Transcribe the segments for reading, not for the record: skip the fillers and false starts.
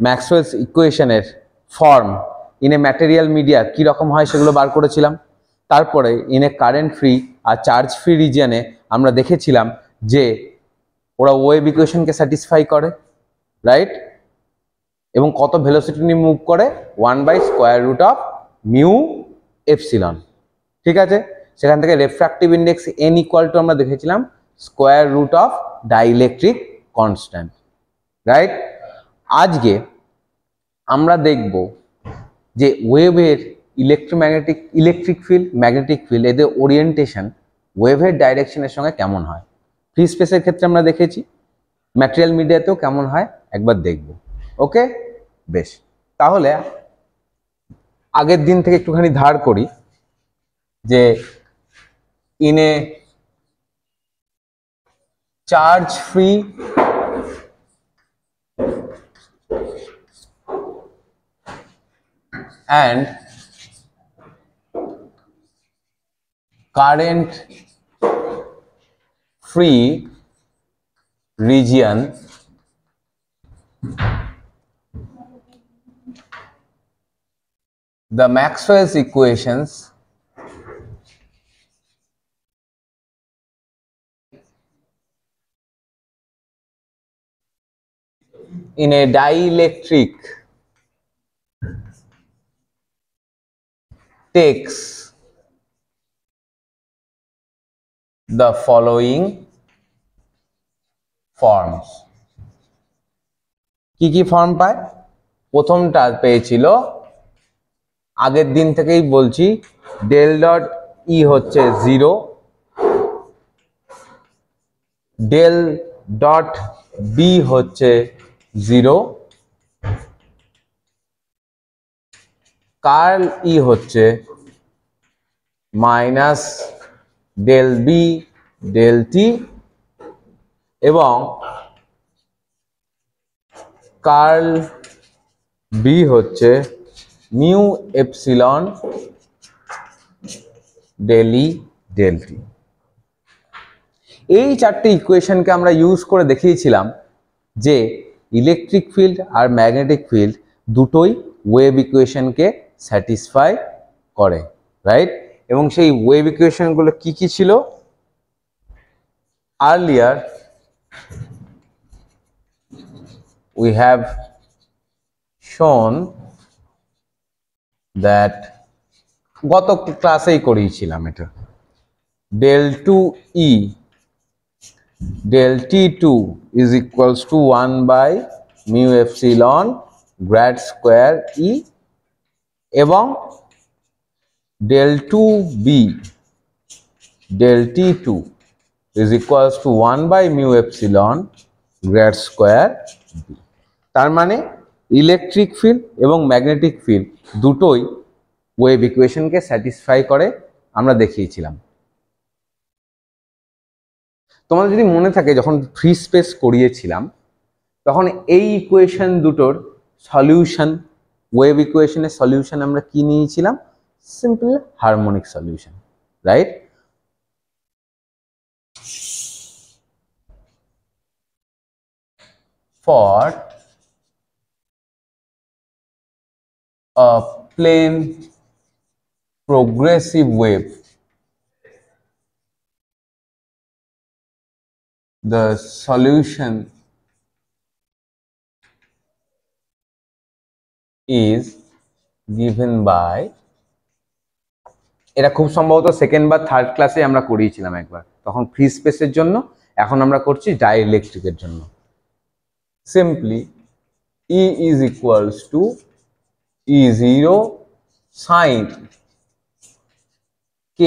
Maxwell's ইকুয়েশনের form in a material media কীরকম হয় সেগুলো বার করেছিলাম। তারপরে ইন এ কারেন্ট ফ্রি আর চার্জ ফ্রি রিজিয়নে আমরা দেখেছিলাম যে ওরা ওয়েভ ইকুয়েশনকে স্যাটিসফাই করে, রাইট? এবং কত ভেলোসিটি নিয়ে মুভ করে, 1/√μ এপসিলন। ঠিক আছে, সেখান থেকে রেফ্র্যাক্টিভ ইন্ডেক্স n ইকুয়াল টু আমরা দেখেছিলাম √√ ডাইইলেকট্রিক কনস্ট্যান্ট, রাইট? আজকে আমরা দেখব যে ওয়েভের ইলেকট্রিক ফিল্ড, ম্যাগনেটিক ফিল্ড, এদের ওরিয়েন্টেশন ওয়েভের ডাইরেকশনের সঙ্গে কেমন হয়। ফ্রি স্পেসের ক্ষেত্রে আমরা দেখেছি, ম্যাটেরিয়াল মিডিয়াতেও কেমন হয় একবার দেখব। ওকে, বেশ, তাহলে আগের দিন থেকে একটুখানি ধার করি যে in a charge free and current free region the Maxwell's equations in a dielectric takes the following forms. কি ফর্ম পায়? প্রথমটা পেয়েছিল, আগের দিন থেকেই বলছি, ডেল ডট ই হচ্ছে 0, ডেল ডট বি হচ্ছে 0, কার্ল ই হচ্ছে minus del B del T, এবং কার্ল বি হচ্ছে mu epsilon del E del T. এই চারটে ইকুয়েশনকে আমরা ইউজ করে দেখিয়েছিলাম যে ইলেকট্রিক ফিল্ড আর ম্যাগনেটিক ফিল্ড দুটোই ওয়েভ ইকুয়েশনকে স্যাটিসফাই করে, রাইট? এবং সেই ওয়েভ ইকুয়েশনগুলো কি কি ছিল? Earlier we have shown that গত ক্লাসেই করিয়েছিলাম এটা, del 2E del T2 is equals to 1/μ epsilon grad square E, এবং del 2B del T2 is equals to 1/μ epsilon grad square B। তার মানে ইলেকট্রিক ফিল্ড এবং ম্যাগনেটিক ফিল্ড দুটোই wave ইকুয়েশনকে স্যাটিসফাই করে, আমরা দেখিয়েছিলাম। তোমাদের যদি মনে থাকে, যখন ফ্রি স্পেস করিয়েছিলাম তখন এই ইকুয়েশন দুটোর সলিউশন, ওয়েভ ইকুয়েশনের সলিউশন আমরা কি নিয়েছিলাম? Simple harmonic solution, right? For a plane progressive wave, the solution is given by, এটা খুব সম্ভবত সেকেন্ড বা থার্ড ক্লাসে আমরা করিয়েছিলাম একবার, তখন ফ্রি স্পেসের জন্য, এখন আমরা করছি ডাইইলেকট্রিকের জন্য। Simply E is equals to E0 sin k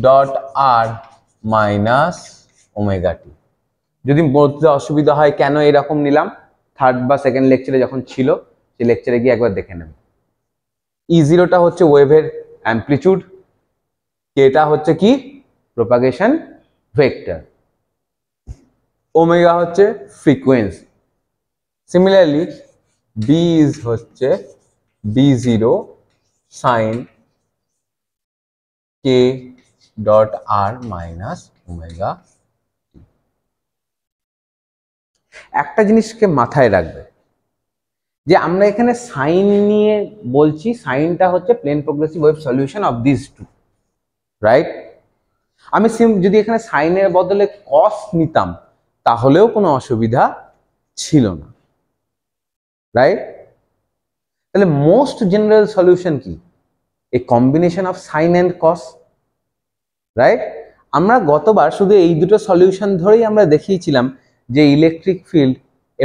dot r minus omega t। যদি বলতে অসুবিধা হয় কেন এরকম নিলাম, থার্ড বা সেকেন্ড লেকচারে যখন ছিল, সেই লেকচারে গিয়ে একবার দেখে নেবেন। E0টা হচ্ছে ওয়েভের অ্যাম্পলিটিউড, কেটা হচ্ছে কি? প্রপাগেশন ভেক্টর, ওমেগা হচ্ছে ফ্রিকোয়েন্সি। সিমিলারলি B is হচ্ছে B0 sin k dot r minus omega t। একটা জিনিসকে মাথায় রাখবে, যে আমরা এখানে সাইন নিয়ে বলছি, সাইনটা হচ্ছে plane progressive wave solution of this two, right? আমি যদি এখানে সাইনের বদলে কস নিতাম তাহলেও কোনো অসুবিধা ছিল না, রাইট? তাহলে মোস্ট জেনারেল সলিউশন কি? A combination of sine and cos, right? আমরা গতবার শুধু এই দুটো সলিউশন ধরেই আমরা দেখিয়েছিলাম যে ইলেকট্রিক ফিল্ড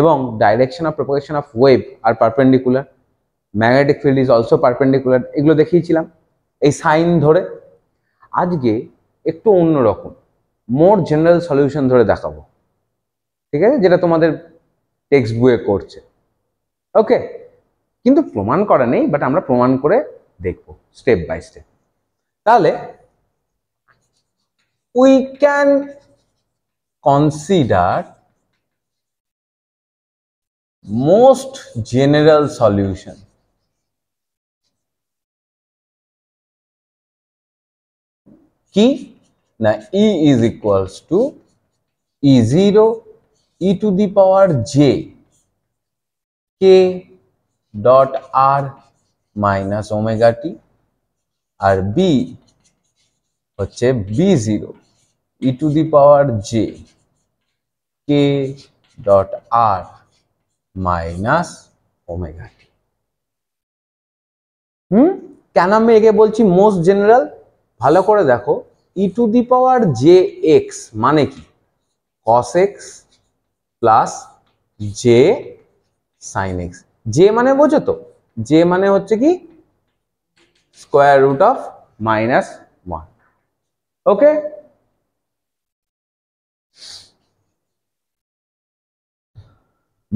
এবং direction of propagation of wave R perpendicular, magnetic field is also perpendicular, এগুলো দেখিয়েছিলাম এই সাইন ধরে। আজকে একটু অন্যরকম মোর জেনারেল সলিউশন ধরে দেখাবো, ঠিক আছে? যেটা তোমাদের টেক্সট বইয়ে করছে, ওকে? কিন্তু প্রমাণ করা নেই, বাট আমরা প্রমাণ করে দেখব স্টেপ বাই স্টেপ। তাহলে we can consider most general solution. কি না, E is equals to E0 e to the power j k dot r minus omega t, R B হচ্ছে B0 e to the power j k dot r minus omega t। কেন আমি একে বলছি most general? ভালো করে দেখো, e to the power jx মানে কি? cos x plus j sin x। j মানে বোঝো তো, j মানে হচ্ছে কি স্কোয়ার রুট অফ -1, ওকে?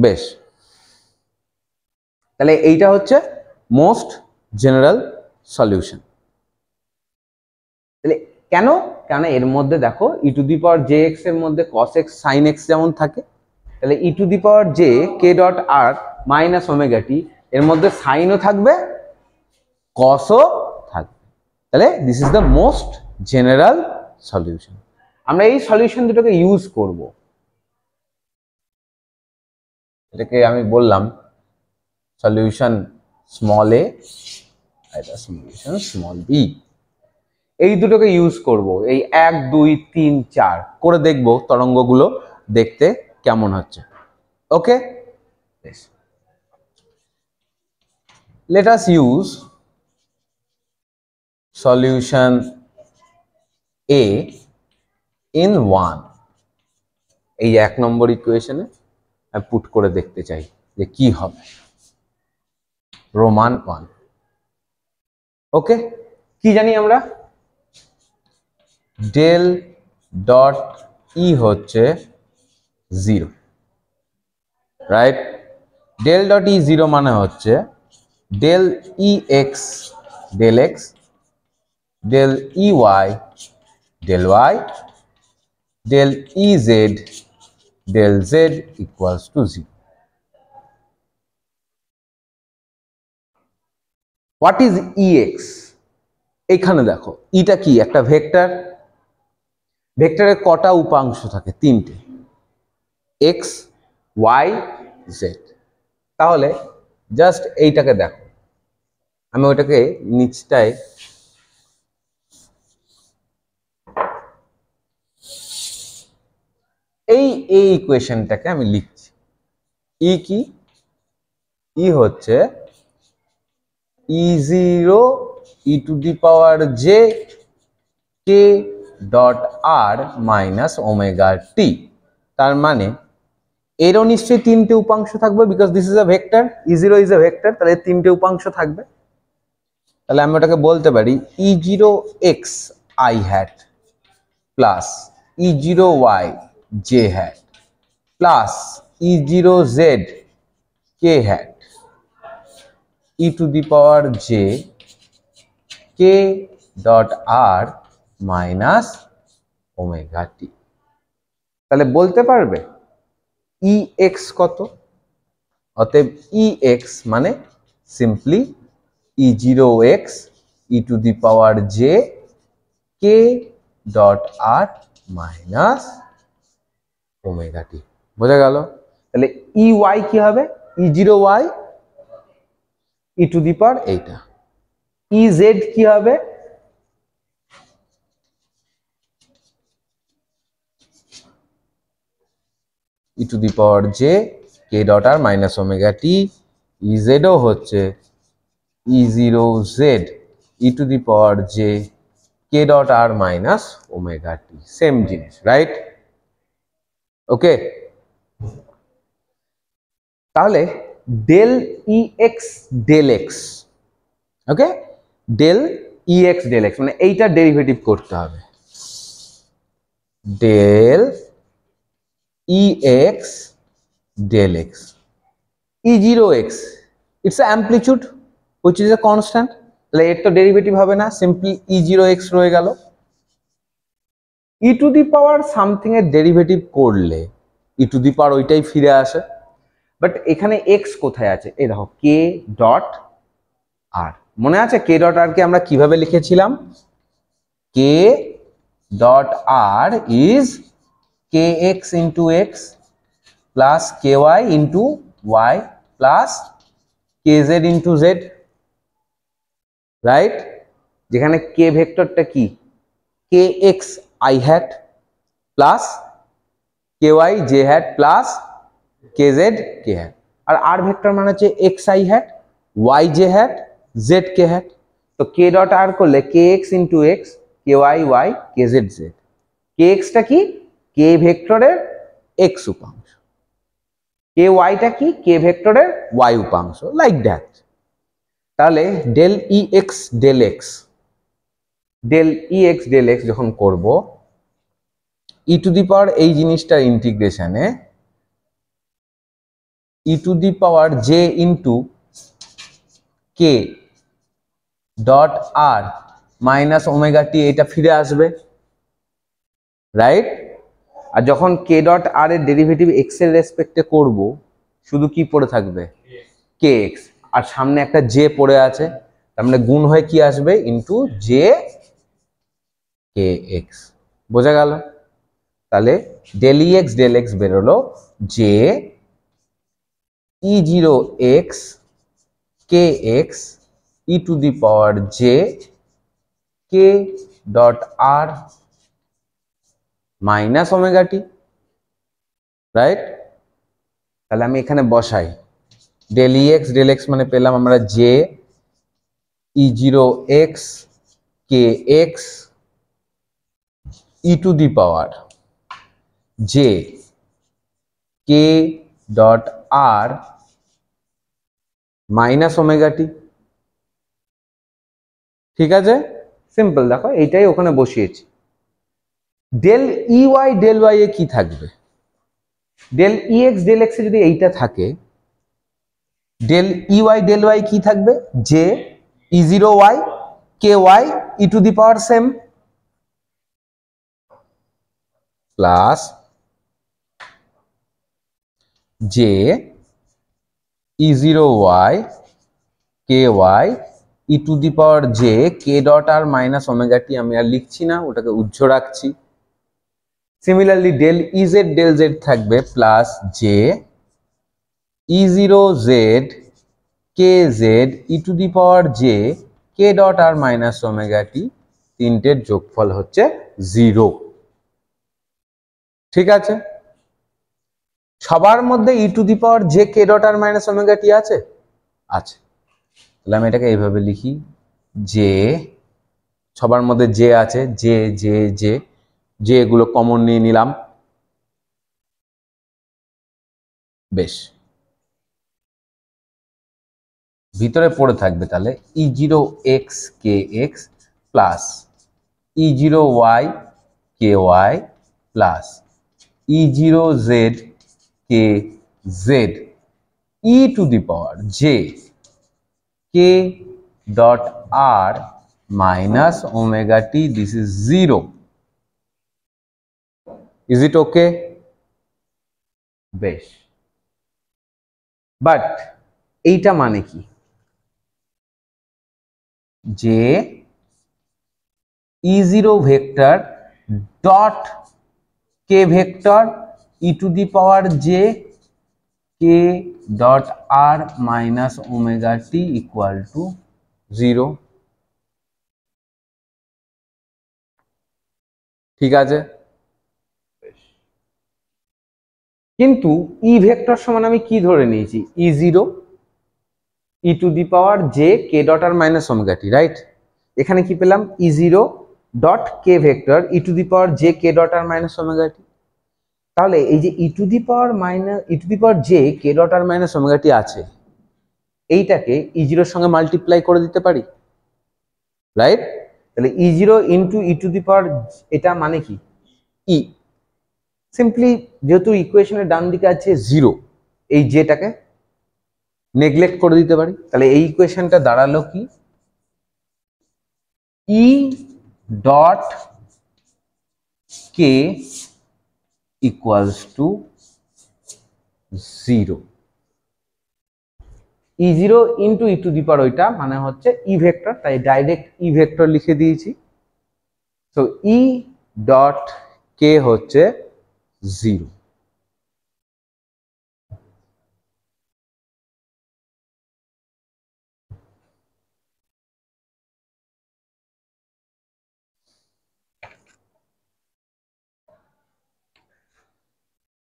বেশ, তাহলে এইটা হচ্ছে মোস্ট জেনারেল সলিউশন। তাহলে কেন? কেন এর মধ্যে দেখো E to the power J X এর মধ্যে কস এক্স সাইন এক্স যেমন থাকে, তাহলে E to the power J K dot R minus omega T এর মধ্যে সাইনও থাকবে কসও থাকবে। তাহলে this is the most general solution. আমরা এই সলিউশন দুটোকে ইউজ করব। এটাকে আমি বললাম সলিউশন স্মল এ, এটা সলিউশন স্মল বি। এই দুটোকে ইউজ করব, এই 1 2 3 4 করে দেখব তরঙ্গগুলো দেখতে কেমন হচ্ছে, okay? Let us use solution A in 1। এই 1 নম্বর ইকুয়েশনে আমি পুট করে দেখতে চাই যে কি হবে। রোমান 1, ওকে? কি জানি আমরা? ডেল ডট ই হচ্ছে 0, রাইট? ডেল ডট ই 0 মানে হচ্ছে del E x del x, del E Y del y, del E Z del z equals to 0। What is E x? এখানে দেখো ইটা কি? একটা ভেক্টর। ভেক্টরের কটা উপাংশ থাকে? 3টে, এক্স ওয়াই জেড। তাহলে জাস্ট এইটাকে দেখো, আমি ওইটাকে নিচটায় এই ইকুয়েশনটাকে আমি লিখছি। ই কি? ই হচ্ছে E0 e to the power j k dot r minus omega t। তার মানে এরও নিশ্চয়ই 3টে উপাংশ থাকবে, because this is a vector, E0 is a vector, তাহলে 3টে উপাংশ থাকবে। তাহলে আমি ওটাকে বলতে পারি E0 x i hat plus E0 y j hat plus E0 z k hat e to the power j k dot r minus omega t। তাহলে বলতে পারবে ex কত? অতএব ex মানে simply E0x e to the power j k dot r minus omega t। বোঝা গেল? তাহলে ey কি হবে? E0y ই টু দি পাওয়ার এইটা, ই জেড কি হবে, E to the power J K dot R minus omega T, E জেডও হচ্ছে E zero Z E to the power J K dot R minus omega T, same জিনিস, right? Okay, তাহলে del E x del X, okay, del E x del X মানে এইটা derivative করতে হবে, del E x del X, E zero X it's amplitude which is a constant, তাহলে এর তো derivative হবে না, সিম্পলি ই জিরো এক্স রয়ে গেল। ই টু দি পাওয়ার সামথিং এর ডেরিভেটিভ করলে ই টু দি পাওয়ার ওইটাই ফিরে আসে, বাট এখানে এক্স কোথায় আছে, এই দেখো কে ডট আর, মনে আছে কে ডট আর কে আমরা কিভাবে লিখেছিলাম, K dot R is K X into X plus K Y into Y plus K Z into Z, right? যেখানে কে ভেক্টরটা কি, K X I hat plus K Y J hat plus K Z K hat, আর R vector মানে হচ্ছে X I hat Y J hat Z K hat, তো K dot R করলে K X into X K Y Y K Z Z, কে extra কি, কে ভেক্টরের x উপাংশ, কে ওয়াইটা কি, কে ভেক্টরের ওয়াই উপাংশ, লাইক দ্যাট। তাহলে del E x del x, del E x del X যখন করব, ই টু দি পাওয়ার এই জিনিসটার ইন্টিগ্রেশনে E to the power J into K dot R minus omega T এটা ফিরে আসবে, রাইট? আর যখন কে ডট আর এর ডেরিভেটিভ এক্স এর রেসপেক্টে করব, শুধু কি পড়ে থাকবে, কে এক্স, আর সামনে একটা জে পড়ে আছে, তার মানে গুণ হয়ে কি আসবে, ইন্টু জে কে এক্স, বোঝা গেল? তাহলে del E x del X বেরোলো J E zero x K X E to the power J K dot R minus omega T, right? তাহলে আমি এখানে বসাই del E x del X মানে পেলাম আমরা J E zero x K X E to the power J K dot R minus omega T, ঠিক আছে? Simple, দেখো এইটাই ওখানে বসিয়েছি। Del E Y del Y এ কি থাকবে, del E x del X এ যদি এইটা থাকে, del E Y del Y কি থাকবে, J E zero Y K Y E to the power same plus J E zero Y K Y E to the power J K dot R minus omega T, আমি আর লিখছি না, ওটাকে উজ্জ্ব রাখছি। Similarly del E Z del Z থাকবে plus J E zero Z K Z E to the power J K dot R minus omega T, তিনটের যোগফল হচ্ছে 0, ঠিক আছে? সবার মধ্যে E to the power J K dot R minus omega T আছে, আছে। তাহলে আমি এটাকে এইভাবে লিখি, যে সবার মধ্যে জে আছে, জে জে জে জে এগুলো কমন নিয়ে নিলাম, বেশ, ভিতরে পড়ে থাকবে তাহলে E zero x K x plus E zero Y K y plus E zero Z K Z E to the power J K dot r minus omega t, this is 0. Is it okay? বেশ, but এইটা মানে কি, যে E0 vector dot K vector E to the power J K dot R minus omega t equal to 0। ঠিক আছে, কিন্তু E vector সমান আমি কি ধরে নিয়েছি, E zero E to the power J K dot R minus omega T, right? এখানে কি পেলাম, E zero dot K vector E to the power J K dot R minus omega T. তাহলে এই যে E to the power J K dot R minus omega T আছে, এইটাকে ই জিরোর সঙ্গে মাল্টিপ্লাই করে দিতে পারি, রাইট? তাহলে E zero into E to the power, এটা মানে কি ই, সিম্পলি যেহেতু ইকুয়েশনের ডান দিকে আছে জিরো, এই জেটাকে নেগলেক্ট করে দিতে পারি। তাহলে এই ইকুয়েশনটা দাঁড়ালো কি, E dot K equals to 0। E zero into E to the power ওইটা মানে হচ্ছে ই ভেক্টর, তাই ডাইরেক্ট ই ভেক্টর লিখে দিয়েছি। তো ই ডট কে হচ্ছে 0।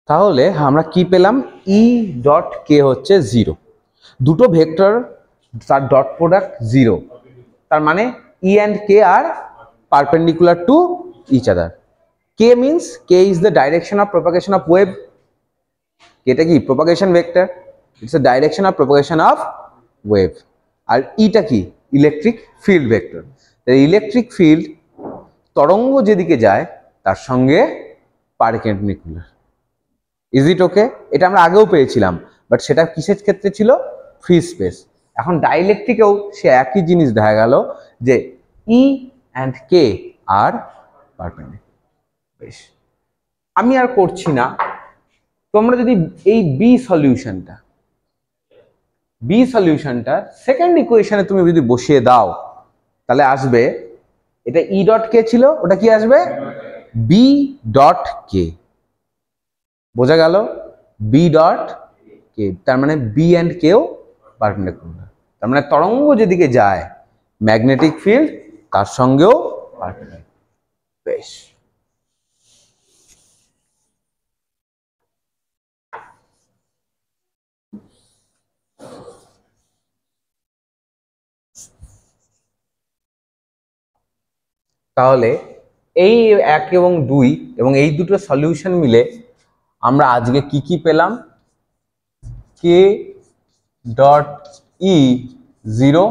তাহলে আমরা কি পেলাম, ই ডট কে হচ্ছে 0, দুটো ভেক্টর তার ডট প্রোডাক্ট 0, তার মানে E and K are perpendicular to each other. K means K is the direction of propagation of wave, এটা কি propagation vector, it's the direction of propagation of wave. আর ইটা কি electric field vector, electric field তরঙ্গ যেদিকে যায় তার সঙ্গে পারপেন্ডিকুলার। ইজ ইট ওকে? এটা আমরা আগেও পেয়েছিলাম, বাট সেটা কিসের ক্ষেত্রে ছিল, ফ্রি স্পেস। এখন ডাইইলেকট্রিকেও সে একই জিনিস দেখা গেল যে ই অ্যান্ড কে আর পারপেন্ডিকুলার। বেশ, আমি আর করছি না, তোমরা যদি এই বি সলিউশনটা সেকেন্ড ইকুয়েশনে তুমি যদি বসিয়ে দাও, তাহলে আসবে, এটা ই ডট কে ছিল, ওটা কি আসবে, বি ডট কে। বোঝা গেল, বি ডট কে, তার মানে বি অ্যান্ড কেও পারপেন্ডিকুলার, তার মানে তরঙ্গ যেদিকে যায় ম্যাগনেটিক ফিল্ড তার সঙ্গেও পারপেন্ডিকুলার। বেশ, তাহলে এই 1 এবং 2 এবং এই দুটো সলিউশন মিলে আমরা আজকে কি কি পেলাম, কে ডট ই 0,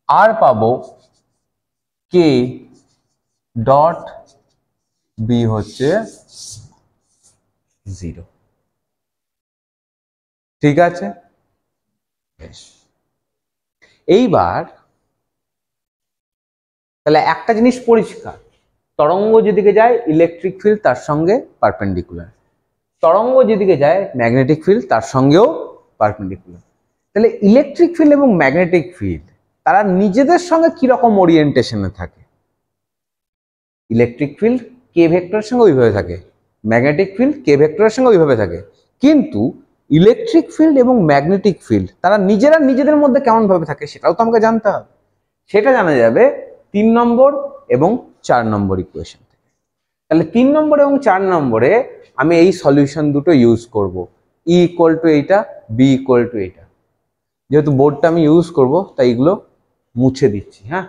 আর পাবো কে ডট বি হচ্ছে 0। ঠিক আছে, বেশ। এইবার তাহলে একটা জিনিস পরিষ্কার, তরঙ্গ যেদিকে যায় ইলেকট্রিক ফিল্ড তার সঙ্গে পারপেন্ডিকুলার, তরঙ্গ যেদিকে যায় ম্যাগনেটিক ফিল্ড তার সঙ্গেও পারপেন্ডিকুলার। তাহলে ইলেকট্রিক ফিল্ড এবং ম্যাগনেটিক ফিল্ড তারা নিজেদের সঙ্গে কিরকম ওরিয়েন্টেশনে থাকে, ইলেকট্রিক ফিল্ড কে ভেক্টরের সঙ্গে ওইভাবে থাকে, ম্যাগনেটিক ফিল্ড কে ভেক্টরের সঙ্গে ওইভাবে থাকে, কিন্তু ইলেকট্রিক ফিল্ড এবং ম্যাগনেটিক ফিল্ড তারা নিজেরা নিজেদের মধ্যে কেমন ভাবে থাকে সেটাও তো আমাকে জানতে হবে। সেটা জানা যাবে 3 নম্বর এবং 4 নম্বর ইকুয়েশন থেকে। তাহলে 3 নম্বর এবং 4 নম্বরে আমি এই সলিউশন দুটো ইউজ করব, ই ইকুয়াল টু এইটা, বি ইকুয়াল টু এইটা। যেহেতু বোর্ডটা আমি ইউজ করব তাই এগুলো মুছে দিচ্ছি, হ্যাঁ।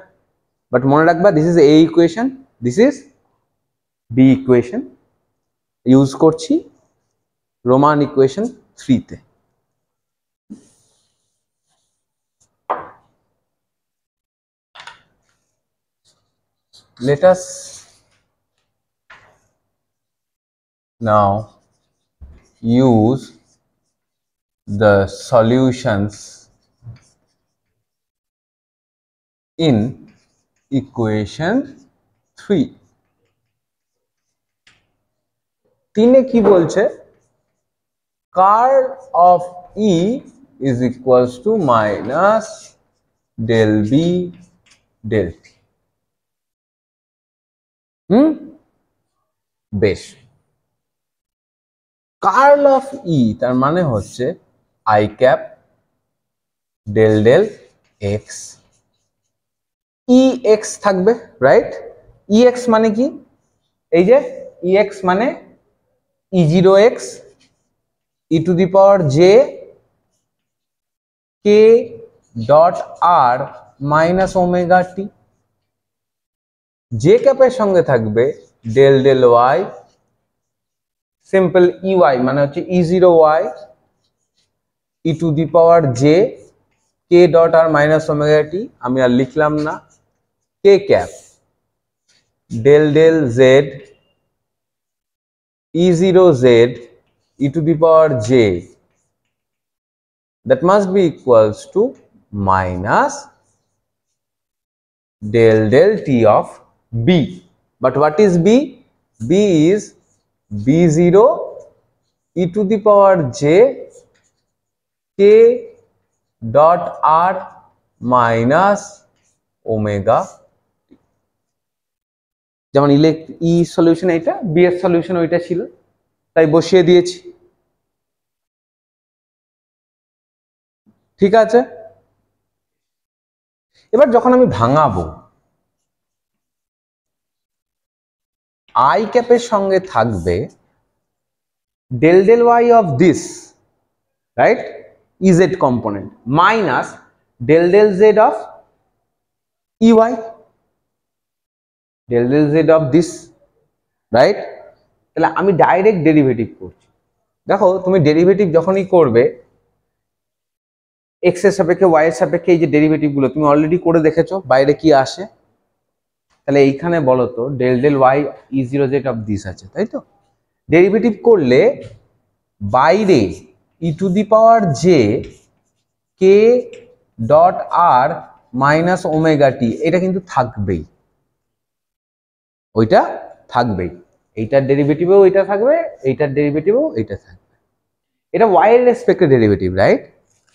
বাট মনে রাখবা, this is A equation, this is B equation, use করছি রোমান ইকুয়েশন 3 তে। Let us now use the solutions in equation 3. 3 কি বলছে, curl of E is equals to minus del b del t। বেশ, curl of E তার মানে হচ্ছে I cap del del X, E X থাকবে, right? E X মানে কি? এই যে ই এক্স মানে E zero X E to the power J K dot R minus omega T. J ক্যাপের সঙ্গে থাকবে del del Y, simple E Y মানে হচ্ছে E zero Y E to the power J K dot R minus omega T, আমি আর লিখলাম না, K cap del del Z E zero Z E to the power J, that must be equals to minus del del t of b. But what is b? B is b0 e to the power j k dot r minus omega, যেমন ই solution এটা, B এর solution ওইটা ছিল, তাই বসিয়ে দিয়েছি। ঠিক আছে, এবার যখন আমি ভাঙাবো, আই ক্যাপের সঙ্গে থাকবে del del y of this, right, ez component minus del del z of ey, del del z of this, right? তাহলে আমি ডাইরেক্ট ডেরিভেটিভ করছি। দেখো তুমি ডেরিভেটিভ যখনই করবে এক্স এর সাপেক্ষে ওয়াই এর সাপেক্ষে, এই যে ডেরিভেটিভ গুলো তুমি অলরেডি করে দেখেছো বাইরে কি আসে, তাহলে এইখানে বলো তো del del Y E zero Z of this আছে, তাই তো? ডেরিভেটিভ করলে বাইরে E to the power J K dot R minus omega T, এটা কিন্তু থাকবেই, ওইটা থাকবেই, এইটার ডেরিভেটিভেও এটা থাকবে, এইটার ডেরিভেটিভেও এটা থাকবে। এটা ওয়াই এর রেসপেক্টে derivative, right?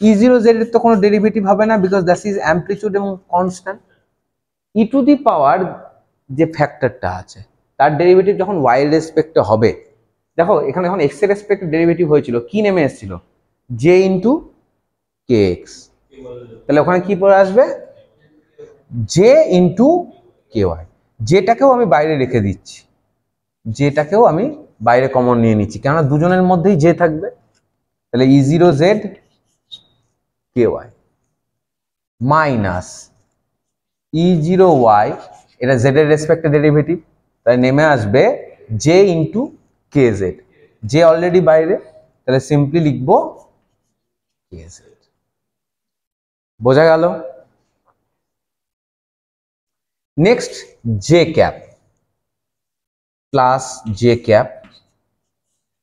E zero Z এর তো কোনো ডেরিভেটিভ হবে না, বিকজ দ্যাট ইজ অ্যামপ্লিটিউড এবং constant. E to the power যে ফ্যাক্টরটা আছে তার ডেরিভেটিভ যখন ওয়াই এর রেসপেক্টে হবে, দেখো এখানে যখন এক্স এর রেসপেক্টে ডেরিভেটিভ হয়েছিল কি নেমে এসেছিল? জে ইন্টু কে এক্স, তাহলে ওখানে কি পড়ে আসবে? জে ইন্টু কে ওয়াই। যেটাকেও আমি বাইরে রেখে দিচ্ছি, যেটাকেও আমি বাইরে কমন নিয়ে নিচ্ছি, কেননা দুজনের মধ্যেই জে থাকবে। তাহলে E zero Z K Y minus E zero Y, এটা জেড এর রেসপেক্টে ডেরিভেটিভ, তাই নেমে আসবে J into K Z, J already বাইরে, তাহলে সিম্পলি লিখবো কে জেড। বোঝা গেল? Next J cap plus J cap,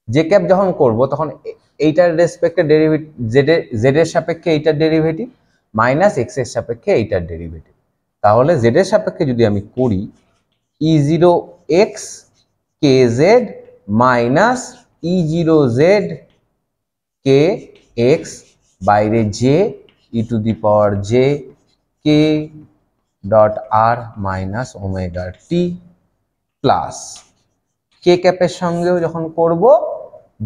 J cap যখন করব তখন এইটার রেসপেক্টে ডেরিভেটিভ জেড এর সাপেক্ষে এইটার ডেরিভেটিভ মাইনাস এক্স এর সাপেক্ষে এইটার ডেরিভেটিভ, তাহলে জেড এর সাপেক্ষে যদি আমি করি E zero x K Z minus E zero Z K X, বাইরে J E to the power J K dot R minus omega T plus K ক্যাপের সঙ্গেও যখন করব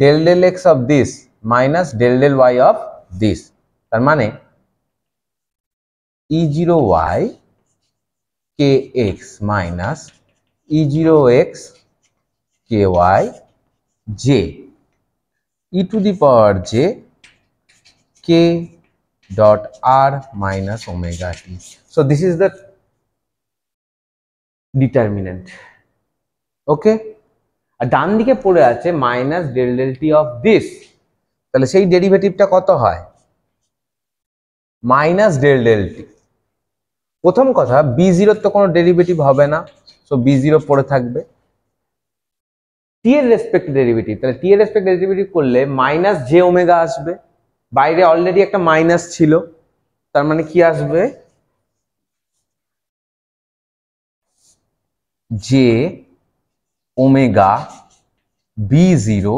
del del X of this minus del del Y of this, তার মানে E zero Y K X minus E zero x K Y J E to the power J K dot r minus omega t. So this is the determinant. Okay, আর ডান দিকে পড়ে আছে minus del del T of this, তাহলে সেই ডেরিভেটিভটা কত হয়? Minus del del T. প্রথম কথা বি জিরোর তো কোনো ডেরিভেটিভ হবে না, সো বি জিরো পড়ে থাকবে। টি এর রেসপেক্ট ডেরিভেটিভ, তাহলে টি এর রেসপেক্ট ডেরিভেটিভ করলে মাইনাস জে ওমেগা আসবে, বাইরে অলরেডি একটা মাইনাস ছিল, তার মানে কি আসবে? J omega B zero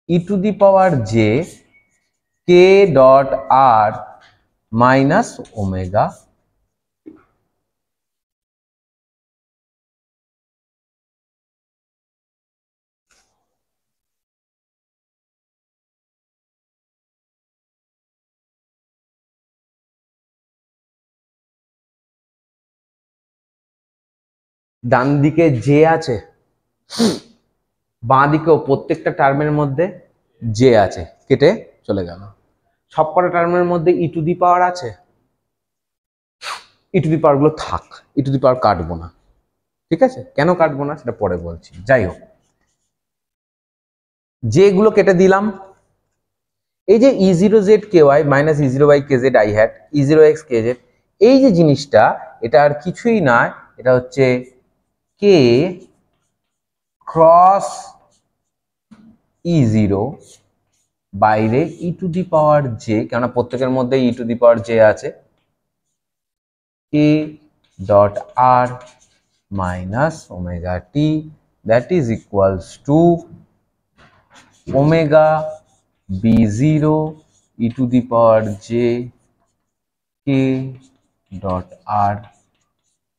E to the power J K dot R minus omega. ডান দিকে জে আছে, বাঁ দিকেও প্রত্যেকটা টার্মের মধ্যে জে আছে, কেটে চলে গেল। সবকটা টার্মের মধ্যে ই টু দি পাওয়ার আছে, ই টু দি পাওয়ার গুলো থাক, ই টু দি পাওয়ার কাটবো না, ঠিক আছে? কেন কাটবো না সেটা পরে বলছি। যাই হোক, যেগুলো কেটে দিলাম, এই যে E0z ky minus E0y kz i hat E0x kz, এই যে জিনিসটা, এটা আর কিছুই না, এটা হচ্ছে k ক্রস E0 বাইরে E to the power J, কেননা প্রত্যেকের মধ্যে E to the power J আছে, k dot r minus omega T, that is equals to omega b0 E to the power J k dot r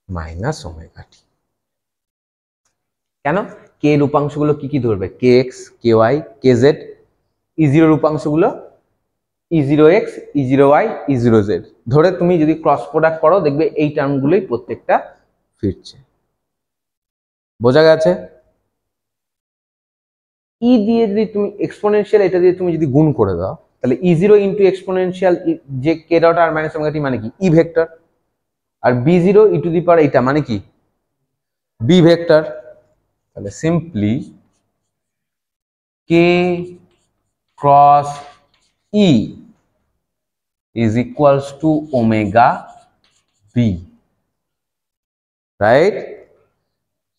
minus omega T. কেন? K এর উপাংশগুলো কি কি ধরবে? kx ky kz, E0 এর উপাংশগুলো E0x E0y E0z ধরে তুমি যদি cross product করো, দেখবে এই টার্মগুলোই প্রত্যেকটা ফিরছে। বোঝা গেছে? ই দিয়ে যদি তুমি এক্সপোনেনশিয়াল, এটা দিয়ে তুমি যদি গুণ করে দাও, তাহলে E0 ইন্টু এক্সপোনেনশিয়াল যে কে ডট আর মাইনাস ওমেগা টি মানে কি? E vector. R b0 E to the power এটা মানে কি? B vector. তাহলে simply K cross E is equals to omega b, right?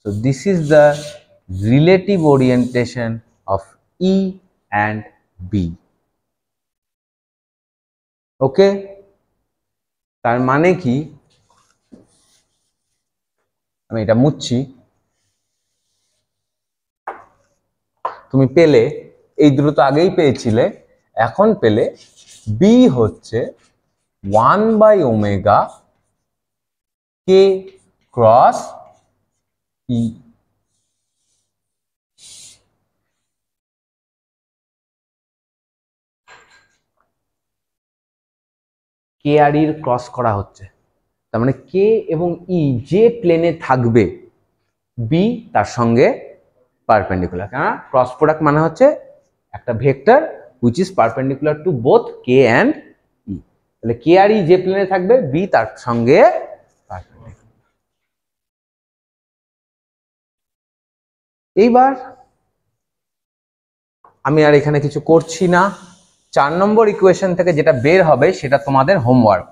So this is the relative orientation of E and B. Okay? তার মানে কি? আমি এটা মুছছি। তুমি পেলে, এই দুটো তো আগেই পেয়েছিলে, এখন পেলে B হচ্ছে 1 বাই ওমেগা কে ক্রস ই। কে আর ইর ক্রস করা হচ্ছে, তার মানে কে এবং ই যে প্লেনে থাকবে, বি তার সঙ্গে পারপেন্ডিকুলার। কেন? ক্রস প্রোডাক্ট মানে হচ্ছে একটা vector which is perpendicular to both K and E. তাহলে কে আর ই যে প্লেনে থাকবে, বি তার সঙ্গে পারপেন্ডিকুলার। এইবার আমি আর এখানে কিছু করছি না, 4 নম্বর ইকুয়েশন থেকে যেটা বের হবে সেটা তোমাদের হোমওয়ার্ক।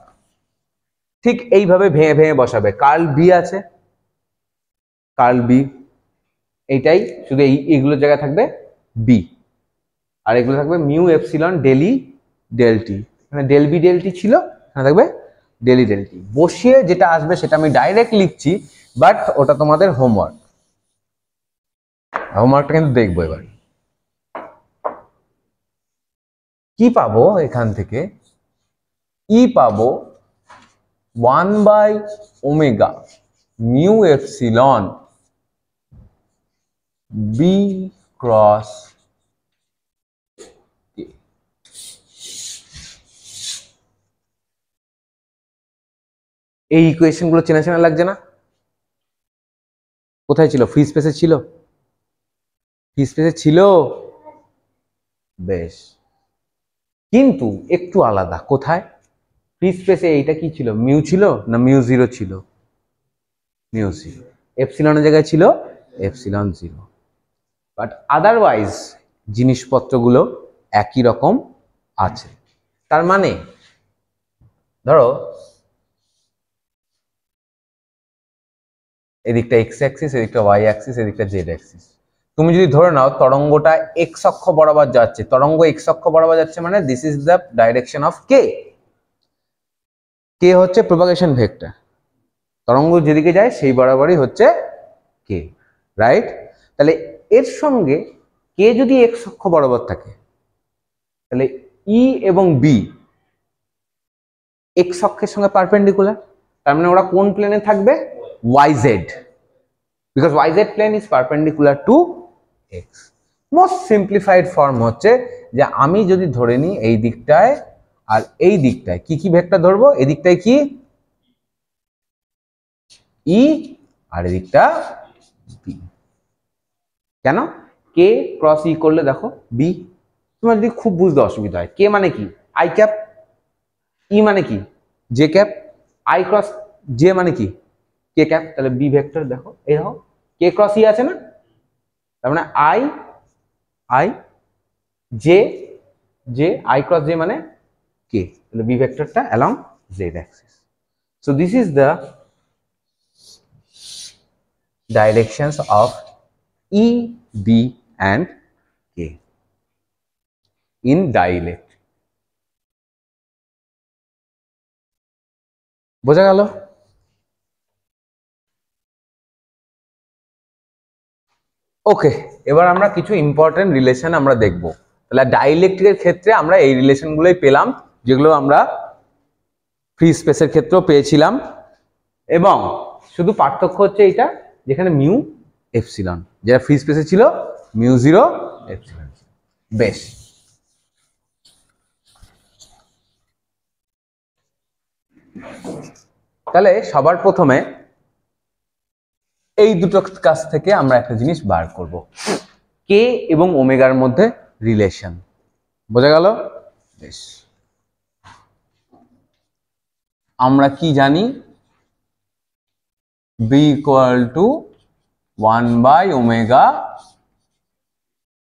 ঠিক এইভাবে ভেঙে ভেঙে বসাবে। কার্ল বি আছে, কার্ল বি এইটাই, শুধু এইগুলোর জায়গায় থাকবে বি, আর এগুলো থাকবে mu epsilon del E del T. এখানে ডেল বি ডেল টি ছিল, এখানে থাকবে ডেলি ডেল টি। বসিয়ে যেটা আসবে সেটা আমি ডাইরেক্ট লিখছি, বাট ওটা তোমাদের হোমওয়ার্ক। হোমওয়ার্কটা কিন্তু দেখবো এবার। কি পাবো এখান থেকে? ই পাবো 1 by omega mu epsilon B cross k. এই ইকুয়েশন গুলো চেনা চেনা লাগছে না? কোথায় ছিল? ফ্রি স্পেসে ছিল, ফ্রি স্পেসে ছিল, বেশ। কিন্তু একটু আলাদা। কোথায়? ফ্রি স্পেসে এইটা কি ছিল? মিউ ছিল না মিউ জিরো ছিল? Mu zero. এপসিলনের জায়গায় ছিল এপসিলন জিরো। বাট আদারওয়াইজ জিনিসপত্রগুলো একই রকম আছে। তার মানে ধরো এদিকটা এক্স অ্যাক্সিস, এদিকটা ওয়াই অ্যাক্সিস, এদিকটা জেড অ্যাক্সিস। তুমি যদি ধরে নাও তরঙ্গটা এক্স অক্ষ বরাবর যাচ্ছে, তরঙ্গ এক্স অক্ষ বরাবর যাচ্ছে মানে this is the direction of K. K হচ্ছে প্রপাগেশন ভেক্টর, তরঙ্গ যেদিকে যায় সেই বরাবরই হচ্ছে কে, রাইট? তাহলে এর সঙ্গে কে যদি এক্স অক্ষ বরাবর থাকে, তাহলে ই এবং বি এক্স অক্ষের সঙ্গে পারপেন্ডিকুলার, তার মানে ওরা কোন প্লেনে থাকবে? YZ, because YZ plane is perpendicular to X. Most simplified form হচ্ছে যে আমি যদি ধরে নিই এই দিকটায় আর এই দিকটায় কি কি ভেক্টর ধরবো, এই দিকটায় কি ই আর এদিকটা বি। কেন? কে ক্রস ই করলে দেখো বি। তোমার যদি খুব বুঝতে অসুবিধা হয়, কে মানে কি আই ক্যাপ, ই মানে কি J cap, I cross J মানে কি কে ক্যাপ, তাহলে বি ভেক্টর দেখো এই দেখো কে ক্রস ই আছে না, তার মানে I I J J I cross J মানে কে, তাহলে বি ভেক্টরটা along Z axis. So this is the directions of E, B and K in dielectric. বোঝা গেল? ওকে, এবার আমরা কিছু ইম্পর্টেন্ট রিলেশন আমরা দেখব। তাহলে ডাইইলেকট্রিকের ক্ষেত্রে আমরা এই রিলেশনগুলোই পেলাম, যেগুলো আমরা ফ্রি স্পেসের ক্ষেত্রেও পেয়েছিলাম, এবং শুধু পার্থক্য হচ্ছে এইটা, যেখানে মিউ এপসিলন, যেটা ফ্রি স্পেসে ছিল মিউ জিরো এপসিলন। বেশ, তাহলে সবার প্রথমে এই দুটো কাছ থেকে আমরা একটা জিনিস বার করব, কে এবং ওমেগার মধ্যে রিলেশন। বোঝা গেল? বেশ, আমরা কি জানি? বি ইকুয়াল টু 1/ওমেগা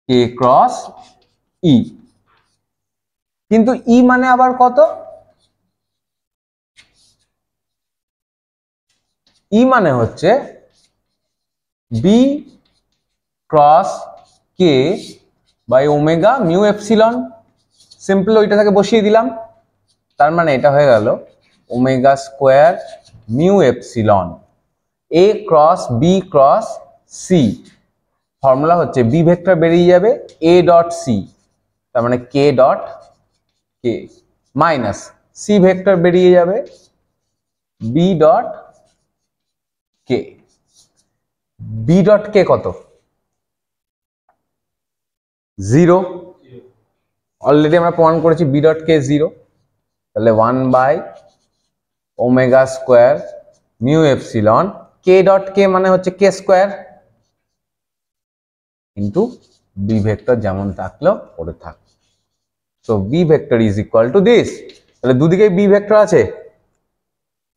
কে ক্রস ই, কিন্তু ই মানে আবার কত? ই মানে হচ্ছে B cross K by omega mu epsilon. Simple ওইটা থেকে বসিয়ে দিলাম, তার মানে এটা হয়ে গেল omega square mu epsilon A cross B cross C. Formula হচ্ছে বি ভেক্টর বেরিয়ে যাবে এ ডট সি, তার মানে K dot K, minus C vector বেরিয়ে যাবে B dot K. B dot কে কত? 0। অলরেডি আমরা প্রমাণ করেছি বি ডট কে 0, তাহলে 1/ওমেগা square mu epsilon k dot k মানে হচ্ছে কে স্কোয়ার, কিন্তু বি ভেক্টর যেমন থাকলো পড়ে থাক। So B vector is equal to this. তাহলে দুদিকে বি ভেক্টর আছে,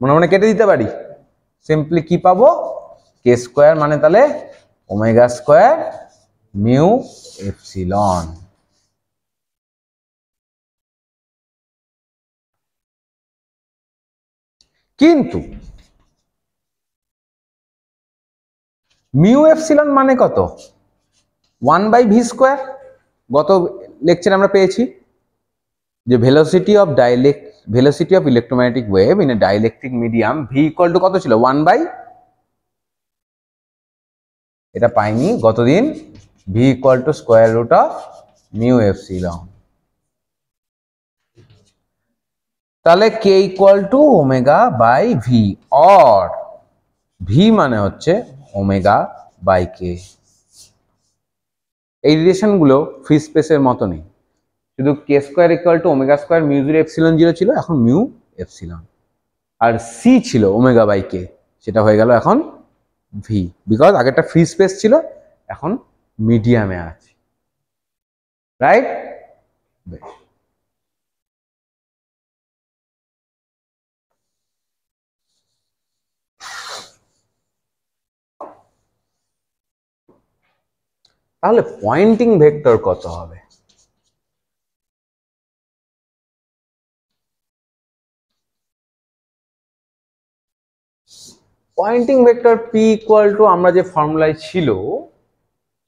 মনে মনে কেটে দিতে পারি। সিম্পলি কি পাবো? কে স্কোয়ার মানে তাহলে ওমেগা স্কোয়ার মিউ এপসিলন। কিন্তু মিউ এপসিলন মানে কত? 1/ভি স্কোয়ার। গত লেকচারে আমরা পেয়েছি যে velocity of electromagnetic wave in a dielectric medium V equal to কত ছিল? 1/, এটা পাইনি গতদিন, V equal to square root of mu epsilon. তাহলে K equal to omega by V, or V মানে হচ্ছে ওমেগা বাই কে। এই রিলেশনগুলো ফ্রি স্পেসের মতো নেই, শুধু K square equal to omega square mu zero epsilon zero ছিল, এখন মিউ এপসিলন। আর সি ছিল ওমেগা বাই কে, সেটা হয়ে গেল এখন ভি, বিকজ আগেরটা ফ্রি স্পেস ছিল, এখন মিডিয়ামে আছে, রাইট? বেশ, তাহলে পয়েন্টিং ভেক্টর কত হবে? Poynting vector P equal to, আমরা যে ফর্মুলায় ছিল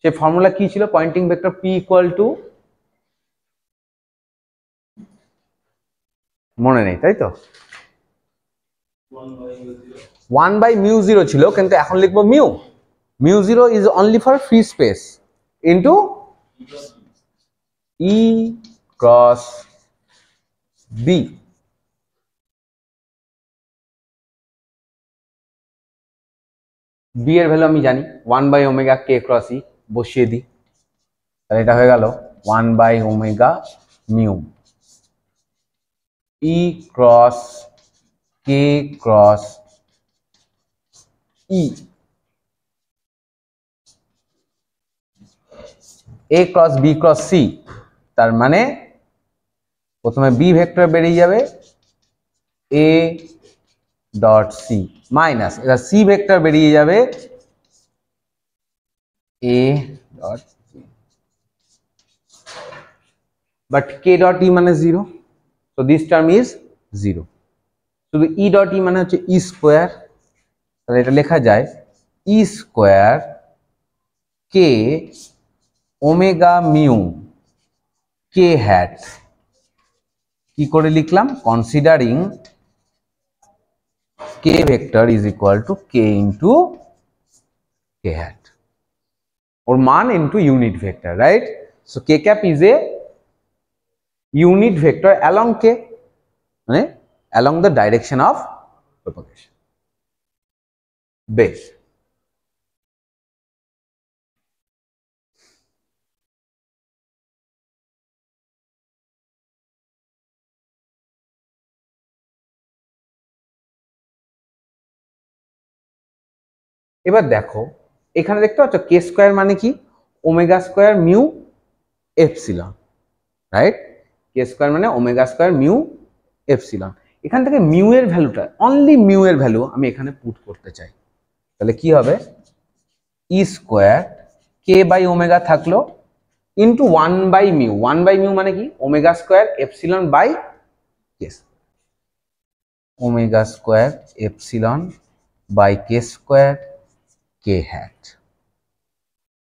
সে ফর্মুলা কি ছিল? Poynting vector P equal to, মনে নেই তাই তো? 1/μ0 ছিল, কিন্তু এখন লিখবো mu. μ0 is only for free space into E cross B. B এর ভ্যালু আমি জানি 1/ওমেগা কে ক্রস ই, বসিয়ে দিই, তাহলে এটা হয়ে গেল 1/ওমেগা mu E cross k cross E A cross B cross C, তার মানে প্রথমে বি ভেক্টর বেরিয়ে যাবে এ ডট সি মাইনাস, এটা সি ভেক্টর বেরিয়ে যাবে A dot C, but k dot E মানে 0, so this term is 0. শুধু ই ডট ই মানে হচ্ছে ই স্কোয়ার, তাহলে এটা লেখা যায় E square k omega mu k hat. কি করে লিখলাম? Considering k vector is equal to k into k hat, ওর মান into unit vector, right? So k cap is a unit vector along k, মানে along the direction of propagation. বেশ, এবার দেখো এখানে দেখতে পাচ্ছ কে স্কোয়ার মানে কি? Omega square mu epsilon, right? K square মানে ওমেগা স্কোয়ার মিউ এপসিলন। এখান থেকে মিউ এর ভ্যালুটা, অনলি মিউ এর ভ্যালু আমি এখানে পুট করতে চাই, তাহলে কি হবে? E square k by omega থাকলো ইন্টু 1/μ, 1/μ মানে কি? Omega square epsilon by k, omega square epsilon by k square k hat.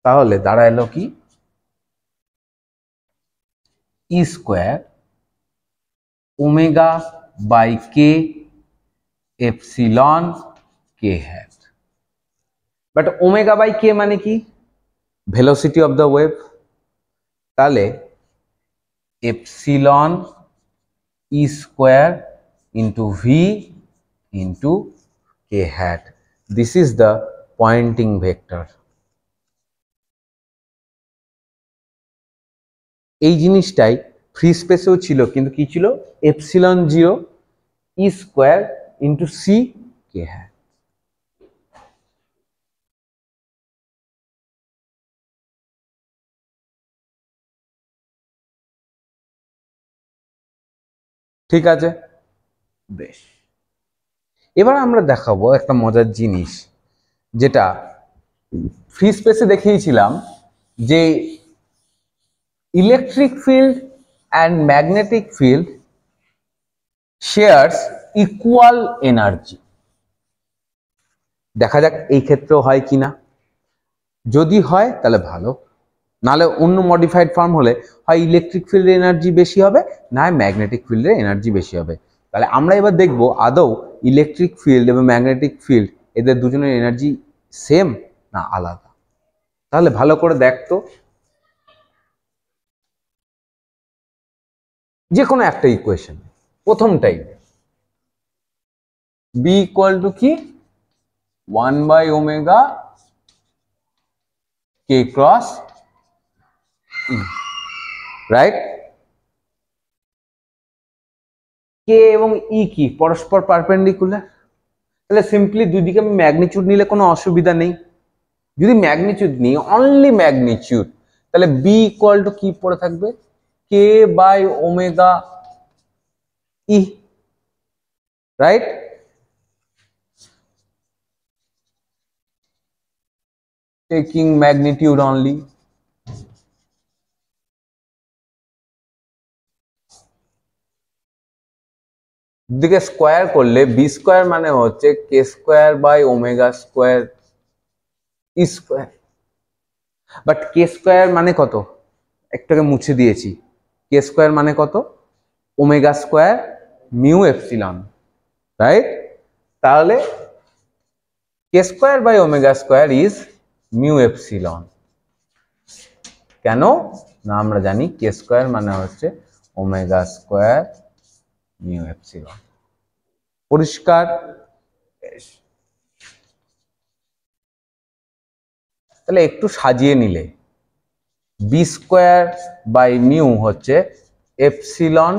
তাহলে দাঁড়ালো কি? E square omega by k epsilon k hat, but omega by k মানে কি? Velocity of the wave, তাহলে epsilon E square into V into k hat, this is the Poynting vector. এই জিনিসটাই free স্পেসেও ছিল, কিন্তু কি ছিল? এপসিলন 0 ই square into C K hat. ঠিক আছে, বেশ। এবার আমরা দেখাবো একটা মজার জিনিস, যেটা ফ্রি স্পেসে দেখিয়েছিলাম, যে electric field and magnetic field shares equal energy. দেখা যাক এই ক্ষেত্রেও হয় কিনা। যদি হয় তাহলে ভালো, নাহলে অন্য মডিফাইড ফর্ম হলে হয় ইলেকট্রিক ফিল্ডের এনার্জি বেশি হবে, না ম্যাগনেটিক ফিল্ডের এনার্জি বেশি হবে। তাহলে আমরা এবার দেখব আদৌ ইলেকট্রিক ফিল্ড এবং ম্যাগনেটিক ফিল্ড এদের দুজনের এনার্জি সেম না আলাদা। তাহলে ভালো করে দেখতো, যে কোনো একটা ইকুয়েশন, প্রথমটাই বি ইকুয়াল টু কি? 1/ওমেগা কে ক্রস ই, রাইট? কে এবং ই কি? পরস্পর পারপেন্ডিকুলার, তাহলে সিম্পলি দুই দিকে আমি ম্যাগনিটিউড নিলে কোনো অসুবিধা নেই। যদি ম্যাগনিটিউড নিই, অনলি ম্যাগনিটিউড, তাহলে বি ইকুয়াল টু কি পড়ে থাকবে? K by omega E, right? Taking magnitude only. দিকে স্কোয়ার করলে বি স্কোয়ার মানে হচ্ছে k square by omega square E square, but k square মানে কত? একটাকে মুছে দিয়েছি। কে স্কোয়ার মানে কত? Omega square mu epsilon, right? তাহলে k square by omega square is mu epsilon. কেন না? আমরা জানি কে স্কোয়ার মানে হচ্ছে ওমেগা স্কোয়ার মিউ এপসিলন। পরিষ্কার? তাহলে একটু সাজিয়ে নিলে বি স্কোয়ার বাই মিউ হচ্ছে epsilon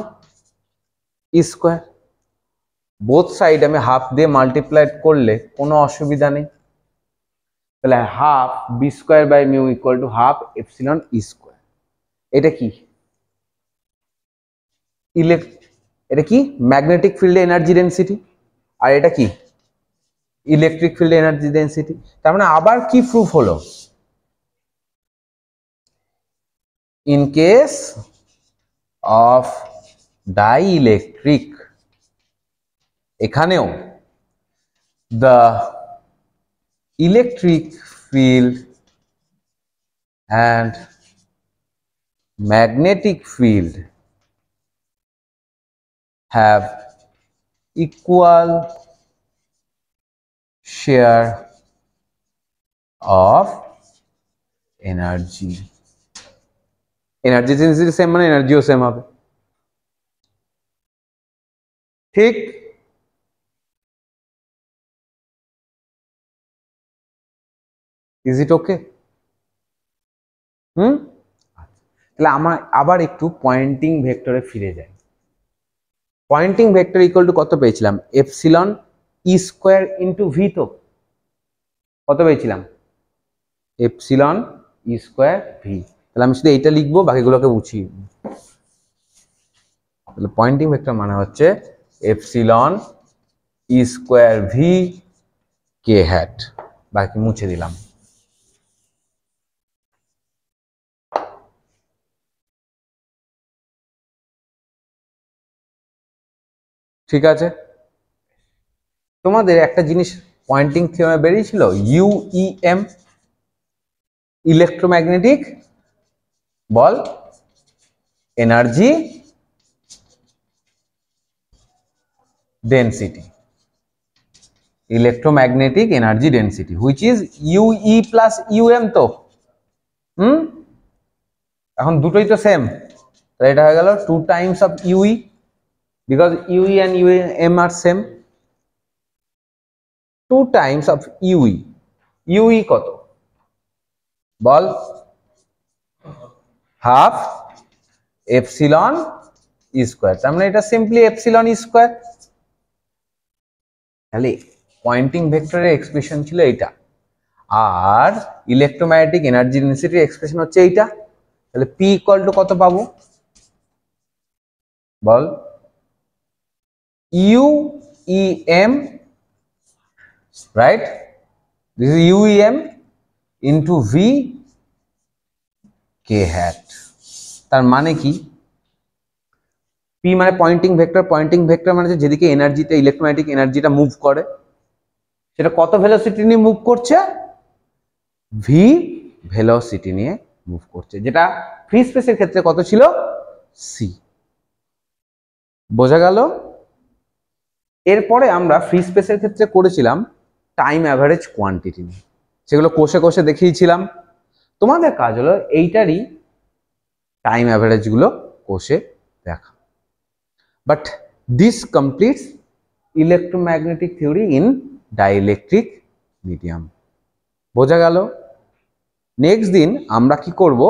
E square, both side আমি হাফ দিয়ে মাল্টিপ্লাই করলে কোনো অসুবিধা নেই। তাহলে half B square by mu equal to half epsilon E square. এটা কি এটা কি ম্যাগনেটিক ফিল্ডে এনার্জি ডেন্সিটি, আর এটা কি ইলেকট্রিক ফিল্ডে এনার্জি ডেন্সিটি। তার মানে আবার কি প্রুফ হলো, ইন কেস অফ ডাইইলেকট্রিক এখানেও the electric field and magnetic field have equal share of energy. Energy density same মানে এনার্জিও সেম হবে, ঠিক? ইজ ইট ওকে? তাহলে আমরা আবার একটু পয়েন্টিং ভেক্টরে ফিরে যাই। পয়েন্টিং ভেক্টর ইকুয়াল টু কত পেয়েছিলাম? Epsilon E square into V. তো কত পেয়েছিলাম? Epsilon E square V. তাহলে আমি শুধু এইটা লিখবো, বাকিগুলোকে মুছিয়ে। তাহলে পয়েন্টিং ভেক্টর মানে হচ্ছে epsilon E square V k hat, বাকি মুছে দিলাম। ঠিক আছে, তোমাদের একটা জিনিস পয়েন্টিং থিওরামে বেরিয়েছিল, UEM, electromagnetic ball energy density, electromagnetic energy density which is UE plus UM. তো এখন দুটোই তো সেম, তাহলে এটা হয়ে গেল 2 times of UE, because UE and UM আর same. 2 times of UE. UE কত বল? Half epsilon E square. তার মানে এটা সিম্পলি এপসিলন ই স্কোয়ার। তাহলে পয়েন্টিং ভেক্টরের এক্সপ্রেশন ছিল এইটা, আর ইলেকট্রোম্যাগনেটিক এনার্জি ডেন্সিটির এক্সপ্রেশন হচ্ছে এইটা। তাহলে পি ইকুয়াল টু কত পাবো বল? UEM, right? This is UEM into V k hat. তার মানে কি? পি মানে পয়েন্টিং ভেক্টর, পয়েন্টিং ভেক্টর মানে যেদিকে এনার্জিটা, ইলেকট্রোম্যাগনেটিক এনার্জিটা মুভ করে, সেটা কত ভেলোসিটি নিয়ে মুভ করছে? ভি ভেলোসিটি নিয়ে মুভ করছে, যেটা ফ্রি স্পেসের ক্ষেত্রে কত ছিল? সি। বোঝা গেল? এরপরে আমরা ফ্রি স্পেসের ক্ষেত্রে করেছিলাম টাইম অ্যাভারেজ কোয়ান্টিটি নিয়ে, সেগুলো কোষে কোষে দেখিয়েছিলাম। তোমাদের কাজ হলো এইটারই টাইম অ্যাভারেজ গুলো কোষে দেখা। But this completes electromagnetic theory in dielectric medium. বোঝা গেল? নেক্সট দিন আমরা কি করব,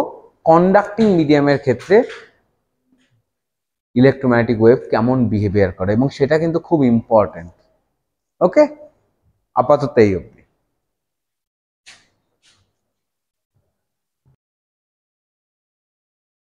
কন্ডাক্টিং মিডিয়ামের ক্ষেত্রে ইলেকট্রোম্যাগনেটিক ওয়েভ কেমন বিহেভিয়ার করে, এবং সেটা কিন্তু খুব ইম্পর্টেন্ট। ওকে, আপাতত এই অবধি।